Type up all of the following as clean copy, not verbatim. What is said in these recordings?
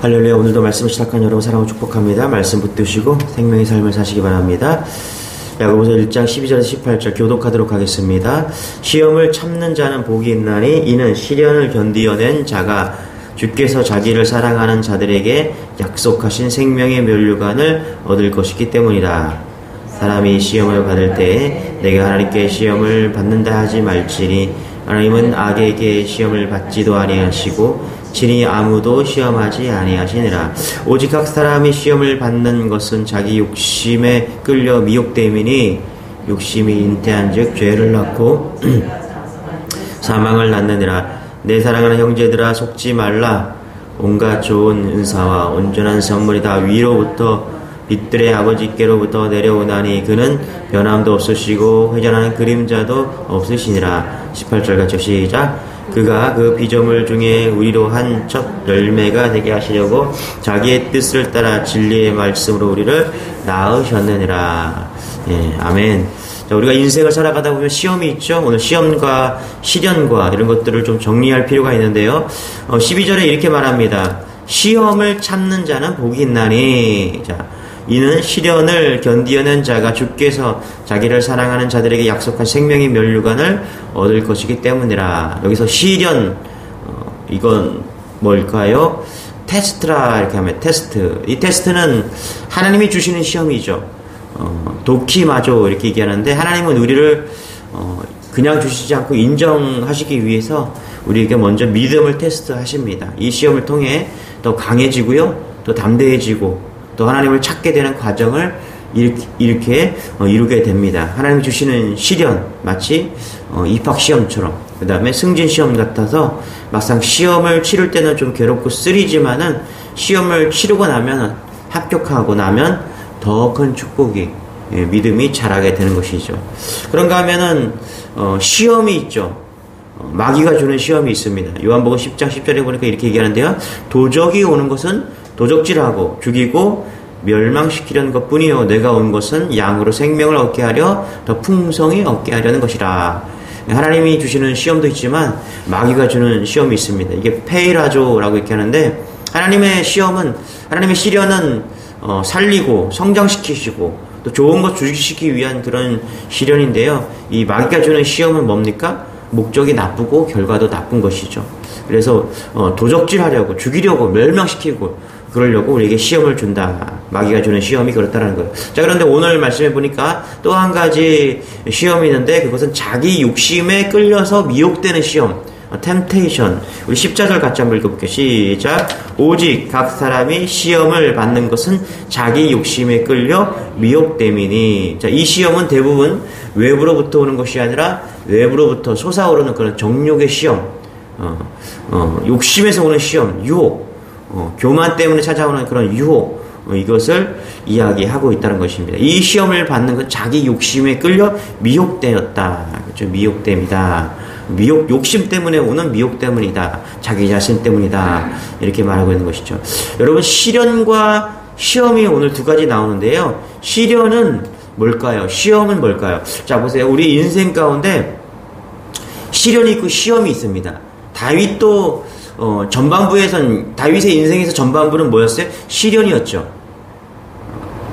할렐루야. 오늘도 말씀을 시작한 여러분 사랑을 축복합니다. 말씀 붙드시고 생명의 삶을 사시기 바랍니다. 야고보서 1장 12절에서 18절 교독하도록 하겠습니다. 시험을 참는 자는 복이 있나니 이는 시련을 견디어낸 자가 주께서 자기를 사랑하는 자들에게 약속하신 생명의 면류관을 얻을 것이기 때문이다. 사람이 시험을 받을 때에 내가 하나님께 시험을 받는다 하지 말지니 하나님은 악에게 시험을 받지도 아니하시고 친히 아무도 시험하지 아니하시니라. 오직 각 사람이 시험을 받는 것은 자기 욕심에 끌려 미혹됨이니 욕심이 잉태한즉 죄를 낳고 사망을 낳느니라. 내 사랑하는 형제들아 속지 말라. 온갖 좋은 은사와 온전한 선물이 다 위로부터 빛들의 아버지께로부터 내려오나니 그는 변함도 없으시고 회전하는 그림자도 없으시니라. 18절 같이 시작. 그가 그 피조물 중에 우리로 한 첫 열매가 되게 하시려고 자기의 뜻을 따라 진리의 말씀으로 우리를 낳으셨느니라. 예, 아멘. 자, 우리가 인생을 살아가다 보면 시험이 있죠. 오늘 시험과 시련과 이런 것들을 좀 정리할 필요가 있는데요. 12절에 이렇게 말합니다. 시험을 참는 자는 복이 있나니. 자, 이는 시련을 견디어낸 자가 주께서 자기를 사랑하는 자들에게 약속한 생명의 면류관을 얻을 것이기 때문이라. 여기서 시련, 이건 뭘까요? 테스트라 이렇게 하면 테스트. 이 테스트는 하나님이 주시는 시험이죠. 도키마조 이렇게 얘기하는데 하나님은 우리를 그냥 주시지 않고 인정하시기 위해서 우리에게 먼저 믿음을 테스트하십니다. 이 시험을 통해 더 강해지고요, 더 담대해지고 또 하나님을 찾게 되는 과정을 이렇게 이루게 됩니다. 하나님이 주시는 시련, 마치 입학시험처럼, 그 다음에 승진시험 같아서 막상 시험을 치를 때는 좀 괴롭고 쓰리지만은 시험을 치르고 나면, 합격하고 나면 더 큰 축복이, 믿음이 자라게 되는 것이죠. 그런가 하면은 시험이 있죠. 마귀가 주는 시험이 있습니다. 요한복음 10장 10절에 보니까 이렇게 얘기하는데요. 도적이 오는 것은 도적질하고 죽이고 멸망시키려는 것뿐이요 내가 온 것은 양으로 생명을 얻게 하려 더 풍성히 얻게 하려는 것이라. 하나님이 주시는 시험도 있지만 마귀가 주는 시험이 있습니다. 이게 페이라조라고 이렇게 하는데 하나님의 시련은 살리고 성장시키시고 또 좋은 것 주시기 위한 그런 시련인데요. 이 마귀가 주는 시험은 뭡니까? 목적이 나쁘고 결과도 나쁜 것이죠. 그래서 도적질하려고 죽이려고 멸망시키고 그러려고 우리에게 시험을 준다. 마귀가 주는 시험이 그렇다는 거예요. 자, 그런데 오늘 말씀해 보니까 또 한 가지 시험이 있는데 그것은 자기 욕심에 끌려서 미혹되는 시험, temptation. 우리 14절 같이 한번 읽어볼게요. 시작. 오직 각 사람이 시험을 받는 것은 자기 욕심에 끌려 미혹됨이니. 자, 이 시험은 대부분 외부로부터 오는 것이 아니라 외부로부터 솟아오르는 그런 정욕의 시험, 욕심에서 오는 시험, 유혹, 교만 때문에 찾아오는 그런 유혹, 이것을 이야기하고 있다는 것입니다. 이 시험을 받는 건 자기 욕심에 끌려 미혹되었다. 그렇죠? 미혹됨이다. 욕심 때문에 오는 미혹 때문이다. 자기 자신 때문이다. 이렇게 말하고 있는 것이죠. 여러분, 시련과 시험이 오늘 두 가지 나오는데요. 시련은 뭘까요? 시험은 뭘까요? 자, 보세요. 우리 인생 가운데 시련이 있고 시험이 있습니다. 다윗도 다윗의 인생에서 전반부는 뭐였어요? 시련이었죠.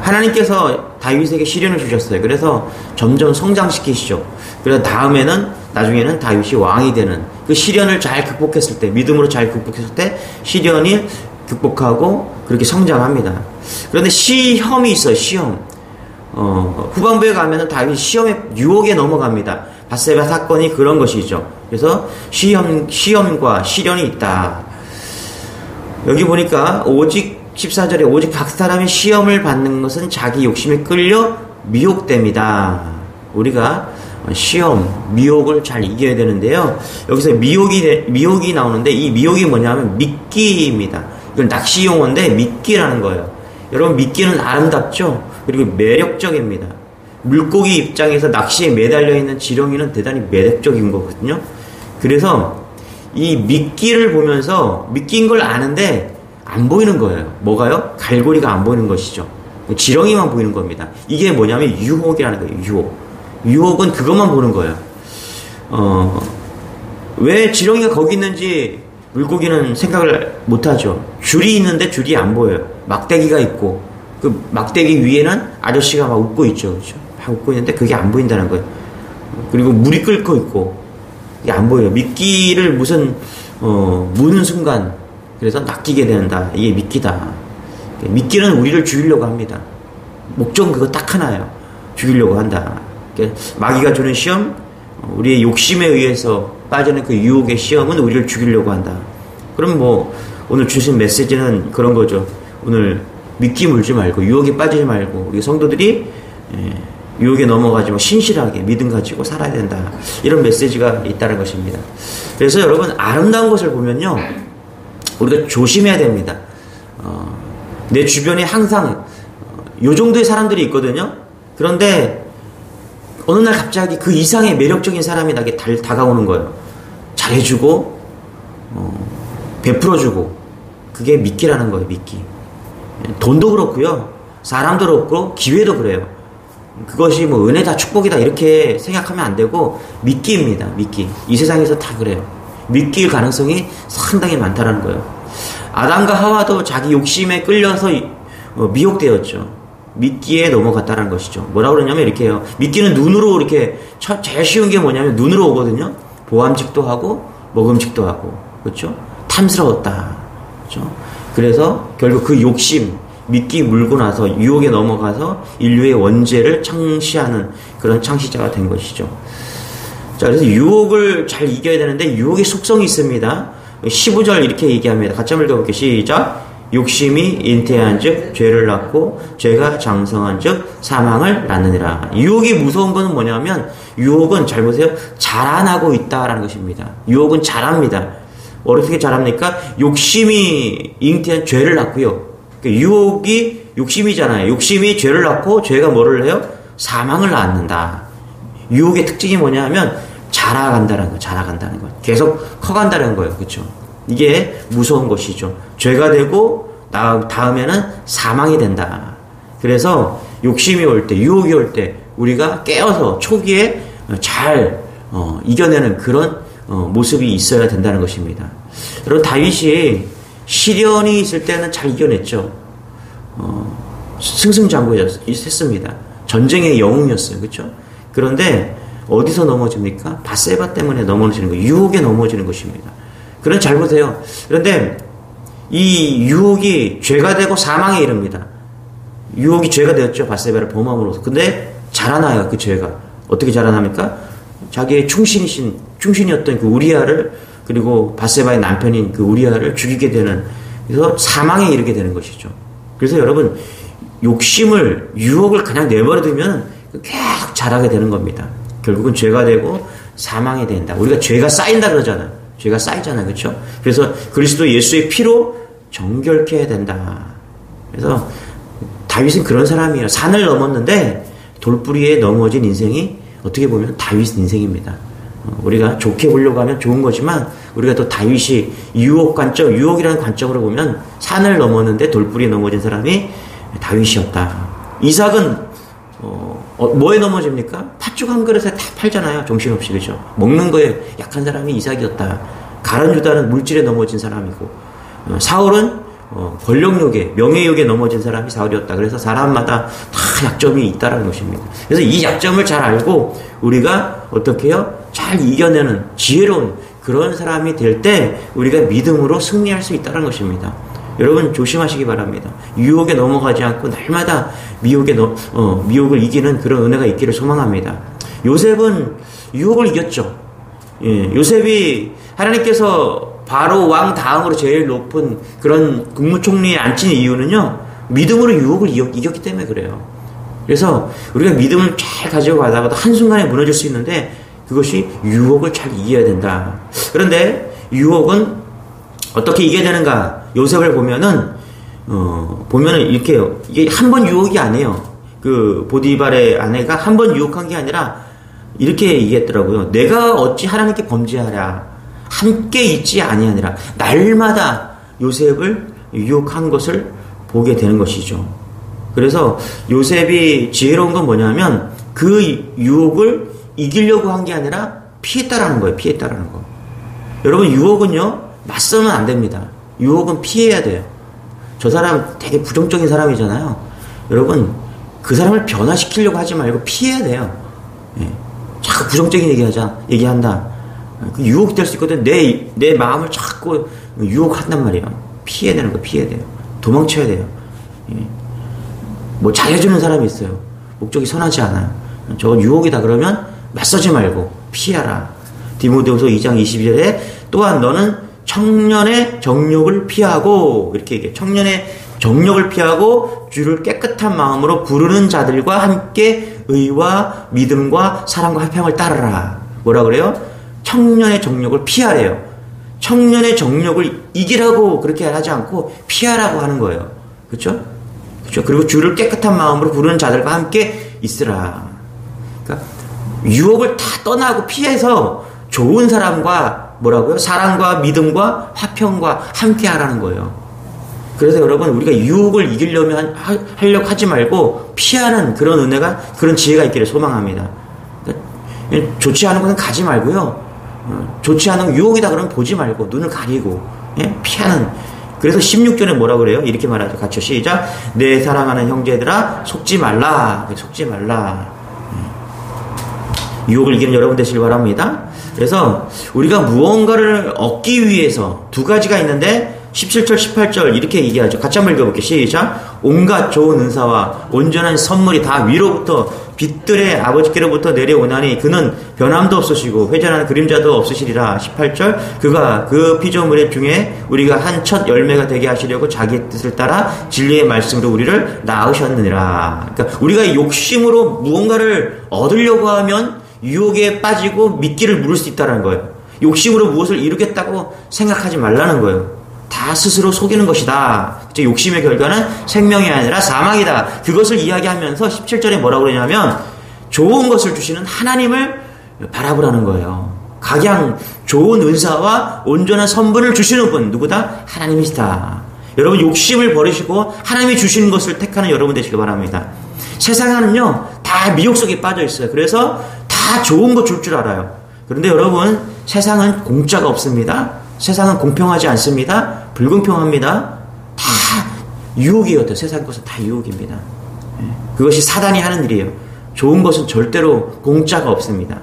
하나님께서 다윗에게 시련을 주셨어요. 그래서 점점 성장시키시죠. 그래서 나중에는 다윗이 왕이 되는 그 시련을 잘 극복했을 때, 믿음으로 잘 극복했을 때 시련이 극복하고 그렇게 성장합니다. 그런데 시험이 있어요. 시험. 후반부에 가면은 다윗이 시험의 유혹에 넘어갑니다. 밧세바 사건이 그런 것이죠. 그래서 시험과 시련이 있다. 여기 보니까 오직 14절에 오직 각 사람이 시험을 받는 것은 자기 욕심에 끌려 미혹됩니다. 우리가 시험, 미혹을 잘 이겨야 되는데요. 여기서 미혹이 나오는데 이 미혹이 뭐냐면 미끼입니다. 이건 낚시 용어인데 미끼라는 거예요. 여러분, 미끼는 아름답죠? 그리고 매력적입니다. 물고기 입장에서 낚시에 매달려 있는 지렁이는 대단히 매력적인 거거든요. 그래서 이 미끼를 보면서 미끼인 걸 아는데 안 보이는 거예요. 뭐가요? 갈고리가 안 보이는 것이죠. 지렁이만 보이는 겁니다. 이게 뭐냐면 유혹이라는 거예요. 유혹. 유혹은 그것만 보는 거예요. 왜 지렁이가 거기 있는지 물고기는 생각을 못하죠. 줄이 있는데 줄이 안 보여요. 막대기가 있고 그 막대기 위에는 아저씨가 막 웃고 있죠. 그렇죠? 막 웃고 있는데 그게 안 보인다는 거예요. 그리고 물이 끓고 있고 이게 안 보여요. 미끼를 무는 순간 그래서 낚이게 된다. 이게 미끼다. 미끼는 우리를 죽이려고 합니다. 목적은 그거 딱 하나예요. 죽이려고 한다. 마귀가 주는 시험, 우리의 욕심에 의해서 빠지는 그 유혹의 시험은 우리를 죽이려고 한다. 그럼 뭐 오늘 주신 메시지는 그런 거죠. 오늘 미끼 물지 말고 유혹에 빠지지 말고 우리 성도들이 유혹에 넘어가지 마 신실하게 믿음 가지고 살아야 된다. 이런 메시지가 있다는 것입니다. 그래서 여러분 아름다운 것을 보면요 우리가 조심해야 됩니다. 내 주변에 항상 요 정도의 사람들이 있거든요. 그런데 어느 날 갑자기 그 이상의 매력적인 사람이 나에게 다가오는 거예요. 잘해주고 베풀어주고 그게 미끼라는 거예요. 미끼. 돈도 그렇고요. 사람도 그렇고 기회도 그래요. 그것이 뭐 은혜다 축복이다 이렇게 생각하면 안 되고 미끼입니다. 미끼. 이 세상에서 다 그래요. 미끼일 가능성이 상당히 많다는 거예요. 아담과 하와도 자기 욕심에 끌려서 미혹되었죠. 미끼에 넘어갔다는 것이죠. 뭐라고 그러냐면 이렇게 해요. 미끼는 눈으로 이렇게 제일 쉬운 게 뭐냐면 눈으로 오거든요. 보암직도 하고 먹음직도 하고 그렇죠? 탐스러웠다. 그렇죠? 그래서 결국 그 욕심 미끼 물고 나서 유혹에 넘어가서 인류의 원죄를 창시하는 그런 창시자가 된 것이죠. 자, 그래서 유혹을 잘 이겨야 되는데 유혹의 속성이 있습니다. 15절 이렇게 얘기합니다. 같이 한번 읽어볼게요. 시작. 욕심이 잉태한 즉 죄를 낳고 죄가 장성한 즉 사망을 낳느니라. 유혹이 무서운 것은 뭐냐면 유혹은 잘 보세요. 자라나고 있다라는 것입니다. 유혹은 자랍니다. 어떻게 자랍니까? 욕심이 잉태한 죄를 낳고요. 그러니까 유혹이 욕심이잖아요. 욕심이 죄를 낳고 죄가 뭐를 해요? 사망을 낳는다. 유혹의 특징이 뭐냐면 자라간다는 거, 자라간다는 거. 계속 커간다는 거예요. 그렇죠? 이게 무서운 것이죠. 죄가 되고 다음에는 사망이 된다. 그래서 욕심이 올 때, 유혹이 올 때 우리가 깨어서 초기에 잘 이겨내는 그런 모습이 있어야 된다는 것입니다. 여러분 다윗이 시련이 있을 때는 잘 이겨냈죠. 승승장구했습니다. 전쟁의 영웅이었어요. 그렇죠? 그런데 어디서 넘어집니까? 밧세바 때문에 넘어지는 거예요. 유혹에 넘어지는 것입니다. 그런 잘 보세요. 그런데 이 유혹이 죄가 되고 사망에 이릅니다. 유혹이 죄가 되었죠. 밧세바를 범함으로써. 근데 자라나요. 그 죄가. 어떻게 자라납니까? 자기의 충신이었던 그 우리아를 그리고 밧세바의 남편인 그 우리아를 죽이게 되는 그래서 사망에 이르게 되는 것이죠. 그래서 여러분 욕심을 유혹을 그냥 내버려두면 계속 자라게 되는 겁니다. 결국은 죄가 되고 사망이 된다. 우리가 죄가 쌓인다 그러잖아요. 죄가 쌓이잖아요. 그렇죠? 그래서 그리스도 예수의 피로 정결케 해야 된다. 그래서 다윗은 그런 사람이에요. 산을 넘었는데 돌뿌리에 넘어진 인생이 어떻게 보면 다윗 인생입니다. 우리가 좋게 보려고 하면 좋은 거지만 우리가 또 다윗이 유혹이라는 관점으로 보면 산을 넘었는데 돌뿌리에 넘어진 사람이 다윗이었다. 이삭은 뭐에 넘어집니까? 팥죽 한 그릇에 다 팔잖아요. 정신없이. 그죠? 먹는 거에 약한 사람이 이삭이었다. 가룟 유다는 물질에 넘어진 사람이고 사울은 권력욕에 명예욕에 넘어진 사람이 사울이었다. 그래서 사람마다 다 약점이 있다는 것입니다. 그래서 이 약점을 잘 알고 우리가 어떻게 해요? 잘 이겨내는 지혜로운 그런 사람이 될 때 우리가 믿음으로 승리할 수 있다는 것입니다. 여러분 조심하시기 바랍니다. 유혹에 넘어가지 않고 날마다 미혹을 이기는 그런 은혜가 있기를 소망합니다. 요셉은 유혹을 이겼죠. 예, 요셉이 하나님께서 바로 왕 다음으로 제일 높은 그런 국무총리에 앉힌 이유는요. 믿음으로 유혹을 이겼기 때문에 그래요. 그래서 우리가 믿음을 잘 가지고 가다가도 한순간에 무너질 수 있는데 그것이 유혹을 잘 이겨야 된다. 그런데 유혹은 어떻게 이겨야 되는가? 요셉을 보면은 이렇게 이게 한 번 유혹이 아니에요. 그 보디발의 아내가 한 번 유혹한 게 아니라 이렇게 얘기했더라고요. 내가 어찌 하나님께 범죄하랴? 함께 있지 아니하니라. 날마다 요셉을 유혹한 것을 보게 되는 것이죠. 그래서 요셉이 지혜로운 건 뭐냐면 그 유혹을 이기려고 한 게 아니라 피했다라는 거예요. 피했다라는 거. 여러분 유혹은요. 맞서면 안 됩니다. 유혹은 피해야 돼요. 저 사람 되게 부정적인 사람이잖아요. 여러분, 그 사람을 변화시키려고 하지 말고 피해야 돼요. 예. 자꾸 부정적인 얘기한다. 그 유혹이 될 수 있거든. 내 마음을 자꾸 유혹한단 말이에요. 피해야 되는 거, 피해야 돼요. 도망쳐야 돼요. 예. 뭐 잘해주는 사람이 있어요. 목적이 선하지 않아요. 저건 유혹이다 그러면 맞서지 말고 피하라. 디모데후서 2장 22절에 또한 너는 청년의 정욕을 피하고, 이렇게 얘기해요. 청년의 정욕을 피하고 주를 깨끗한 마음으로 부르는 자들과 함께 의와 믿음과 사랑과 화평을 따르라. 뭐라 그래요? 청년의 정욕을 피하래요. 청년의 정욕을 이기라고 그렇게 하지 않고 피하라고 하는 거예요. 그렇죠? 그렇죠? 그리고 주를 깨끗한 마음으로 부르는 자들과 함께 있으라. 그러니까 유혹을 다 떠나고 피해서 좋은 사람과 뭐라고요? 사랑과 믿음과 화평과 함께 하라는 거예요. 그래서 여러분, 우리가 유혹을 이기려면 하려고 하지 말고 피하는 그런 은혜가, 그런 지혜가 있기를 소망합니다. 그러니까 좋지 않은 것은 가지 말고요. 좋지 않은 유혹이다 그러면 보지 말고 눈을 가리고, 예? 피하는. 그래서 16절에 뭐라 그래요? 이렇게 말하죠. 같이 시작. 내 사랑하는 형제들아 속지 말라. 속지 말라. 유혹을 이기는 여러분 되시길 바랍니다. 그래서 우리가 무언가를 얻기 위해서 두 가지가 있는데 17절 18절 이렇게 얘기하죠. 같이 한번 읽어볼게요. 시작. 온갖 좋은 은사와 온전한 선물이 다 위로부터 빛들의 아버지께로부터 내려오나니 그는 변함도 없으시고 회전하는 그림자도 없으시리라. 18절. 그가 그 피조물 중에 우리가 한 첫 열매가 되게 하시려고 자기의 뜻을 따라 진리의 말씀으로 우리를 낳으셨느니라. 그러니까 우리가 욕심으로 무언가를 얻으려고 하면 유혹에 빠지고 미끼를 물을 수 있다는 거예요. 욕심으로 무엇을 이루겠다고 생각하지 말라는 거예요. 다 스스로 속이는 것이다. 욕심의 결과는 생명이 아니라 사망이다. 그것을 이야기하면서 17절에 뭐라고 그러냐면 좋은 것을 주시는 하나님을 바라보라는 거예요. 각양 좋은 은사와 온전한 선물을 주시는 분 누구다? 하나님이시다. 여러분, 욕심을 버리시고 하나님이 주시는 것을 택하는 여러분 되시길 바랍니다. 세상은요 다 미혹 속에 빠져 있어요. 그래서 다 좋은 거 줄 줄 알아요. 그런데 여러분, 세상은 공짜가 없습니다. 세상은 공평하지 않습니다. 불공평합니다. 다 유혹이에요. 세상 것은 다 유혹입니다. 그것이 사단이 하는 일이에요. 좋은 것은 절대로 공짜가 없습니다.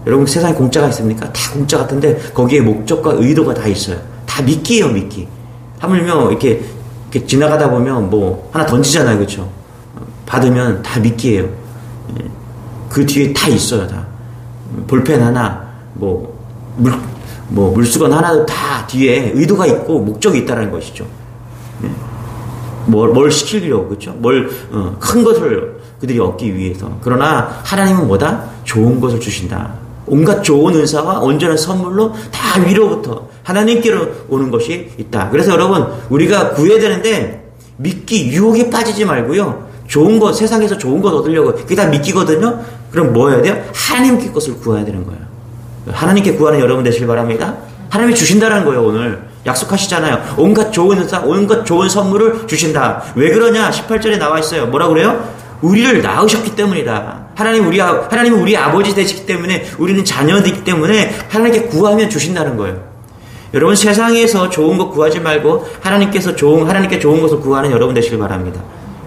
여러분, 세상에 공짜가 있습니까? 다 공짜 같은데 거기에 목적과 의도가 다 있어요. 다 미끼예요, 미끼. 하물며 이렇게 지나가다 보면 뭐 하나 던지잖아요, 그렇죠? 받으면 다 미끼예요. 그 뒤에 다 있어요, 다. 볼펜 하나, 물수건 하나도 다 뒤에 의도가 있고 목적이 있다는 것이죠. 뭘 시키려고, 그렇죠? 큰 것을 그들이 얻기 위해서. 그러나 하나님은 뭐다? 좋은 것을 주신다. 온갖 좋은 은사와 온전한 선물로 다 위로부터 하나님께로 오는 것이 있다. 그래서 여러분, 우리가 구해야 되는데 미끼, 유혹에 빠지지 말고요. 좋은 것, 세상에서 좋은 것 얻으려고, 그게 다 미끼거든요? 그럼 뭐 해야 돼요? 하나님께 것을 구해야 되는 거예요. 하나님께 구하는 여러분 되시길 바랍니다. 하나님이 주신다는 거예요, 오늘. 약속하시잖아요. 온갖 좋은 은사, 온갖 좋은 선물을 주신다. 왜 그러냐? 18절에 나와 있어요. 뭐라 그래요? 우리를 낳으셨기 때문이다. 하나님은 우리 아버지 되시기 때문에, 우리는 자녀이기 때문에 하나님께 구하면 주신다는 거예요. 여러분, 세상에서 좋은 것 구하지 말고 하나님께 좋은 것을 구하는 여러분 되시길 바랍니다.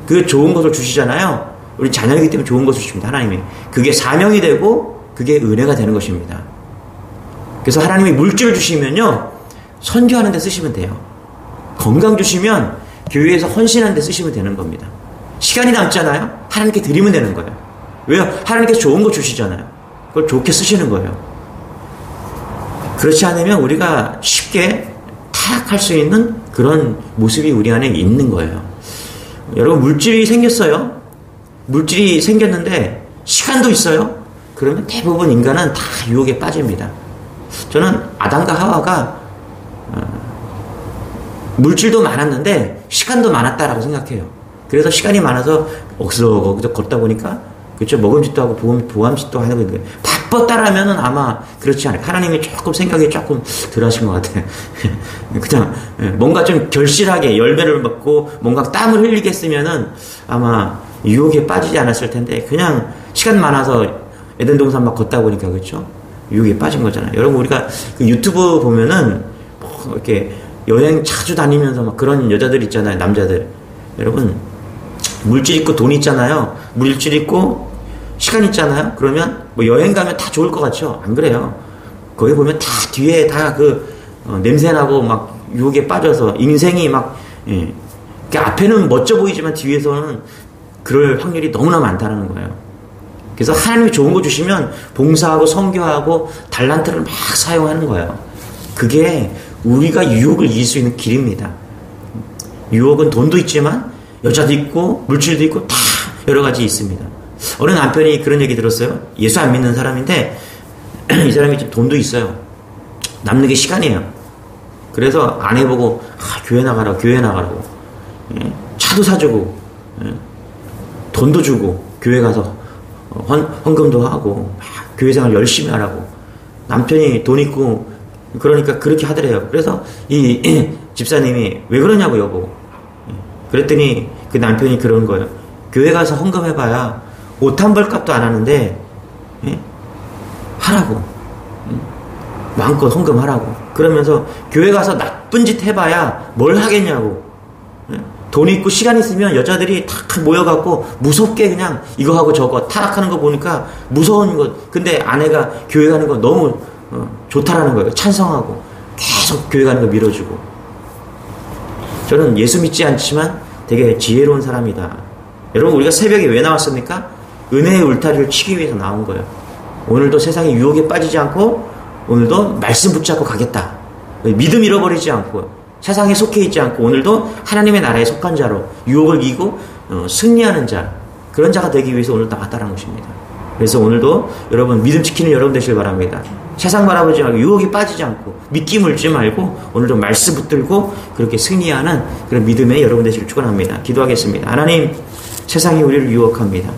그 좋은 것을 주시잖아요. 우리 자녀이기 때문에 좋은 것을 주십니다. 하나님이. 그게 사명이 되고 그게 은혜가 되는 것입니다. 그래서 하나님이 물질을 주시면요, 선교하는 데 쓰시면 돼요. 건강 주시면 교회에서 헌신하는 데 쓰시면 되는 겁니다. 시간이 남잖아요. 하나님께 드리면 되는 거예요. 왜요? 하나님께서 좋은 거 주시잖아요. 그걸 좋게 쓰시는 거예요. 그렇지 않으면 우리가 쉽게 타락할 수 있는 그런 모습이 우리 안에 있는 거예요. 여러분, 물질이 생겼어요. 물질이 생겼는데 시간도 있어요. 그러면 대부분 인간은 다 유혹에 빠집니다. 저는 아담과 하와가 물질도 많았는데 시간도 많았다라고 생각해요. 그래서 시간이 많아서 억지로 걷다 보니까, 그렇죠, 먹음직도 하고 보암직도 하는 거예요. 바빴다라면은 아마 그렇지 않아요. 하나님이 조금 생각이 조금 덜 하신 것 같아요. 그냥 뭔가 좀 결실하게 열매를 먹고 뭔가 땀을 흘리게 했으면은 아마 유혹에 빠지지 않았을 텐데, 그냥 시간 많아서 에덴 동산 막 걷다 보니까, 그렇죠, 유혹에 빠진 거잖아요. 여러분, 우리가 그 유튜브 보면은 이렇게 여행 자주 다니면서 막 그런 여자들 있잖아요. 남자들. 여러분, 물질 있고 돈 있잖아요. 물질 있고 시간 있잖아요. 그러면 뭐 여행 가면 다 좋을 것 같죠? 안 그래요. 거기 보면 다 뒤에 다 냄새나고 막 유혹에 빠져서 인생이 막, 예. 앞에는 멋져 보이지만 뒤에서는 그럴 확률이 너무나 많다는 거예요. 그래서 하나님이 좋은 거 주시면 봉사하고 선교하고 달란트를 막 사용하는 거예요. 그게 우리가 유혹을 이길 수 있는 길입니다. 유혹은 돈도 있지만 여자도 있고 물질도 있고 다 여러 가지 있습니다. 어느 남편이 그런 얘기 들었어요. 예수 안 믿는 사람인데 이 사람이 좀 돈도 있어요. 남는 게 시간이에요. 그래서 아내 보고 교회 나가라고 예? 차도 사주고 예? 돈도 주고 교회 가서 헌금도 하고 교회 생활 열심히 하라고. 남편이 돈 있고 그러니까 그렇게 하더래요. 그래서 이 집사님이 왜 그러냐고 여보. 그랬더니 그 남편이 그런 거예요. 교회 가서 헌금해봐야 옷 한 벌 값도 안 하는데 예? 하라고. 마음껏 헌금하라고. 그러면서 교회 가서 나쁜 짓 해봐야 뭘 하겠냐고. 예? 돈 있고 시간 있으면 여자들이 탁 모여갖고 무섭게 그냥 이거 하고 저거 타락하는 거 보니까 무서운 것. 근데 아내가 교회 가는 거 너무 좋다라는 거예요. 찬성하고 계속 교회 가는 거 밀어주고. 저는 예수 믿지 않지만 되게 지혜로운 사람이다. 여러분, 우리가 새벽에 왜 나왔습니까? 은혜의 울타리를 치기 위해서 나온 거예요. 오늘도 세상의 유혹에 빠지지 않고 오늘도 말씀 붙잡고 가겠다. 믿음 잃어버리지 않고 세상에 속해 있지 않고 오늘도 하나님의 나라에 속한 자로 유혹을 이기고 승리하는 자, 그런 자가 되기 위해서 오늘 나왔다는 것입니다. 그래서 오늘도 여러분 믿음 지키는 여러분 되시길 바랍니다. 세상 바라보지 말고 유혹에 빠지지 않고 미끼 물지 말고 오늘도 말씀 붙들고 그렇게 승리하는 그런 믿음의 여러분 되시길 축원합니다. 기도하겠습니다. 하나님, 세상이 우리를 유혹합니다.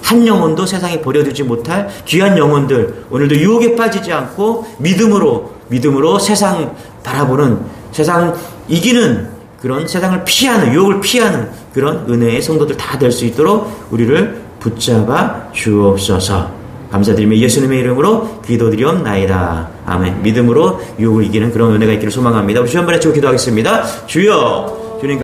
한 영혼도 세상에 버려두지 못할 귀한 영혼들, 오늘도 유혹에 빠지지 않고 믿음으로 세상 바라보는, 세상 이기는 그런 세상을 피하는, 유혹을 피하는 그런 은혜의 성도들 다 될 수 있도록 우리를 붙잡아 주옵소서. 감사드리며 예수님의 이름으로 기도드리옵나이다. 아멘. 믿음으로 유혹을 이기는 그런 은혜가 있기를 소망합니다. 우리 주여 한번 외치고 기도하겠습니다. 주여, 주님